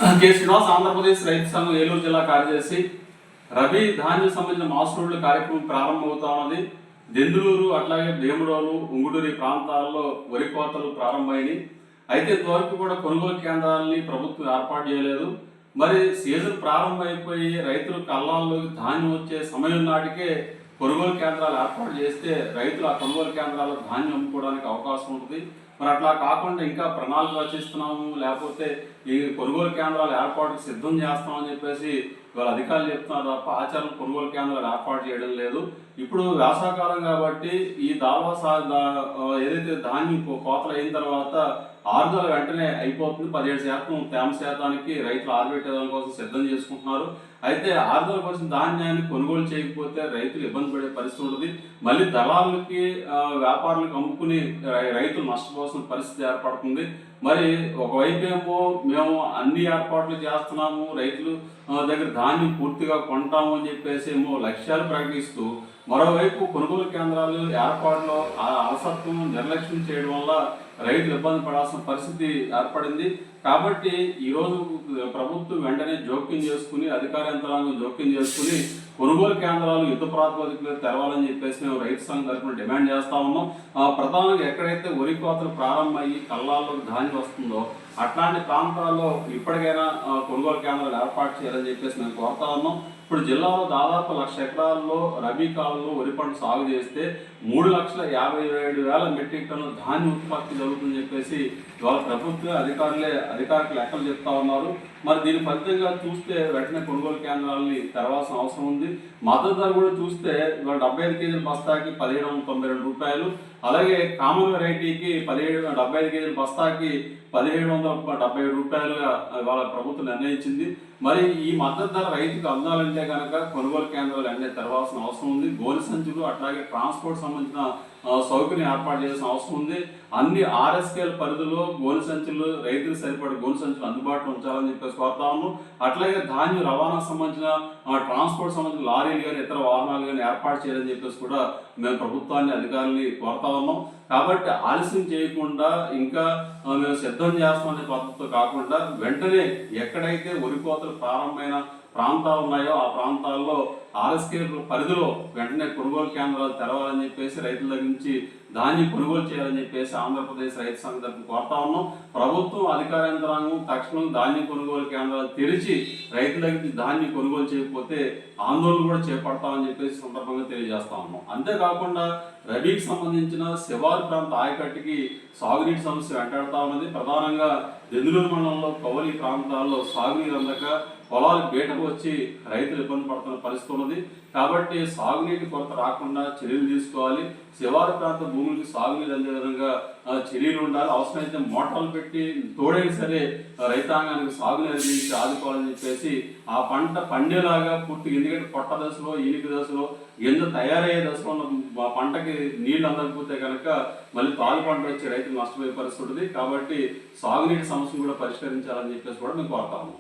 K Srinivas Andhra Pradesh రైతు సంఘం ఏలూరు జిల్లా కార్యదర్శి. రబీ ధాన్యం సంబంధించిన మాస్ రోడ్ల కార్యక్రమం ప్రారంభమవుతా ఉన్నది. దెందులూరు అట్లాగే భీముడోలు ఉంగుటూరి ప్రాంతాల్లో వరి కోతలు ప్రారంభమైనవి. అయితే ఇంతవరకు కూడా కొనుగోలు కేంద్రాలని ప్రభుత్వం ఏర్పాటు చేయలేదు. మరి సీజన్ ప్రారంభమైపోయి రైతులు కళ్ళాల్లోకి ధాన్యం వచ్చే సమయం నాటికే కొనుగోలు కేంద్రాలు ఏర్పాటు చేస్తే రైతులు ఆ కొనుగోలు కేంద్రాల్లో ధాన్యం అమ్ముకోవడానికి అవకాశం ఉంటుంది. మరి అట్లా కాకుండా ఇంకా ప్రణాళిక రచిస్తున్నాము, లేకపోతే ఈ కొనుగోలు కేంద్రాలు ఏర్పాటుకు సిద్ధం చేస్తామని చెప్పేసి వాళ్ళ అధికారులు చెప్తున్నారు తప్ప ఆచరణ కొనుగోలు కేంద్రాలు ఏర్పాటు చేయడం లేదు. ఇప్పుడు వేసవకాలం కాబట్టి ఈ ఏదైతే ధాన్యం కోతలు అయిన తర్వాత ఆరుదల వెంటనే అయిపోతుంది. 17% తేమ శాతానికి రైతులు ఆరబెట్టేదాని కోసం సిద్ధం చేసుకుంటున్నారు. అయితే ఆరుదల కోసం ధాన్యాన్ని కొనుగోలు చేయకపోతే రైతులు ఇబ్బంది పడే పరిస్థితి ఉంటుంది. మళ్ళీ దళారులకి వ్యాపారులకు అమ్ముకుని రైతులు నష్టపోవాల్సిన పరిస్థితి ఏర్పడుతుంది. మరి ఒకవైపు ఏమో మేము అన్ని ఏర్పాట్లు చేస్తున్నాము, రైతులు దగ్గర ధాన్యం పూర్తిగా కొంటాము అని చెప్పేసి ఏమో లక్ష్యాలు ప్రకటిస్తూ, మరోవైపు కొనుగోలు కేంద్రాలు ఏర్పాటులో అలసత్వం నిర్లక్ష్యం చేయడం వల్ల రైతులు ఇబ్బంది పడాల్సిన పరిస్థితి ఏర్పడింది. కాబట్టి ఈరోజు ప్రభుత్వం వెంటనే జోక్యం చేసుకుని, అధికార యంత్రాంగం జోక్యం చేసుకుని కొనుగోలు కేంద్రాలు యుద్ధ ప్రాతిపదికలో తెరవాలని చెప్పేసి మేము రైతు సంఘం తరఫున డిమాండ్ చేస్తా ఉన్నాం. ప్రధానంగా ఎక్కడైతే వరి కోతలు ప్రారంభమయ్యి కళ్ళాల్లోకి ధాన్యం వస్తుందో అట్లాంటి ప్రాంతాల్లో ఇప్పటికైనా కొనుగోలు కేంద్రాలు ఏర్పాటు చేయాలని చెప్పేసి మేము కోరుతా ఉన్నాం. ఇప్పుడు జిల్లాలో దాదాపు 1,00,000 ఎకరాల్లో రబీ కాలంలో వరి పంట సాగు చేస్తే 3,57,000 మెట్రిక్ టన్నుల ధాన్యం ఉత్పత్తి జరుగుతుందని చెప్పేసి ఇవాళ ప్రభుత్వ అధికారులు లెక్కలు చెప్తా ఉన్నారు. మరి దీని ఫలితంగా చూస్తే వెంటనే కొనుగోలు కేంద్రాలని తెరవాల్సిన అవసరం ఉంది. మద్దతు ధర కూడా చూస్తే ఇవాళ 75 కేజీల బస్తాకి 1,792 రూపాయలు, అలాగే కామన్ వెరైటీకి 75 కేజీల బస్తాకి 1,770 రూపాయలుగా ఇవాళ ప్రభుత్వం నిర్ణయించింది. మరి ఈ మద్దతు ధర రైతుకు అందాలంటే కనుక కొనుగోలు కేంద్రాలు అన్నీ తెరవాల్సిన అవసరం ఉంది. గోనె సంచులు అట్లాగే ట్రాన్స్పోర్ట్ సంబంధించిన సౌకర్యం ఏర్పాటు చేయాల్సిన అవసరం ఉంది. అన్ని RSKల పరిధిలో గోనె సంచులు, రైతులకు సరిపడే గోనె సంచులు అందుబాటులో ఉంచాలని చెప్పేసి కోరుతా ఉన్నాం. అట్లాగే ధాన్యం రవాణాకు సంబంధించిన ట్రాన్స్పోర్ట్ సంబంధించిన లారీలు కానీ ఇతర వాహనాలు కానీ ఏర్పాటు చేయాలని చెప్పేసి కూడా మేము ప్రభుత్వాన్ని అధికారులని కోరుతా ఉన్నాం. కాబట్టి ఆలస్యం చేయకుండా ఇంకా మేము సిద్ధం చేస్తామనే పద్ధతితో కాకుండా వెంటనే ఎక్కడైతే వరి కోతలు ప్రారంభమైన ప్రాంతాలు ఉన్నాయో ఆ ప్రాంతాల్లో RSK పరిధిలో వెంటనే కొనుగోలు కేంద్రాలు తెరవాలని చెప్పేసి రైతుల దగ్గర నుంచి ధాన్యం కొనుగోలు చేయాలని చెప్పేసి ఆంధ్రప్రదేశ్ రైతు సంఘం తరఫున కోరుతా ఉన్నాం. ప్రభుత్వం అధికార యంత్రాంగం తక్షణం ధాన్యం కొనుగోలు కేంద్రాలు తెరిచి రైతుల దగ్గర నుంచి ధాన్యం కొనుగోలు చేయకపోతే ఆందోళన కూడా చేపడతామని చెప్పేసి సందర్భంగా తెలియజేస్తా ఉన్నాం. అంతేకాకుండా రబీకి సంబంధించిన శివారు ప్రాంత ఆయకట్టుకి సాగునీటి సమస్య వెంటాడుతూ ఉన్నది. ప్రధానంగా దెందులూరు మండలంలో కౌలి ప్రాంతాల్లో సాగునీరు అందక పొలాలు బీటకు వచ్చి రైతులు ఇబ్బంది పడుతున్న పరిస్థితి ఉన్నది. కాబట్టి సాగునీటి కొరత రాకుండా చర్యలు తీసుకోవాలి. శివారు ప్రాంత భూములకి సాగునీరు అందే విధంగా చర్యలు ఉండాలి. అవసరమైతే మోటార్లు పెట్టి తోడైనా సరే రైతాంగానికి సాగునీరు అందించి ఆదుకోవాలని చెప్పేసి ఆ పంట పండేలాగా పూర్తిగా, ఎందుకంటే పొట్ట దశలో, ఈనిక దశలో, గింజ తయారయ్యే దశలో ఉన్న పంటకి నీళ్లు అందకపోతే కనుక మళ్ళీ తాలు పంట వచ్చి రైతులు నష్టపోయే పరిస్థితి ఉంటుంది. కాబట్టి సాగునీటి సమస్యను కూడా పరిష్కరించాలని చెప్పేసి కూడా మేము కోరుతాము.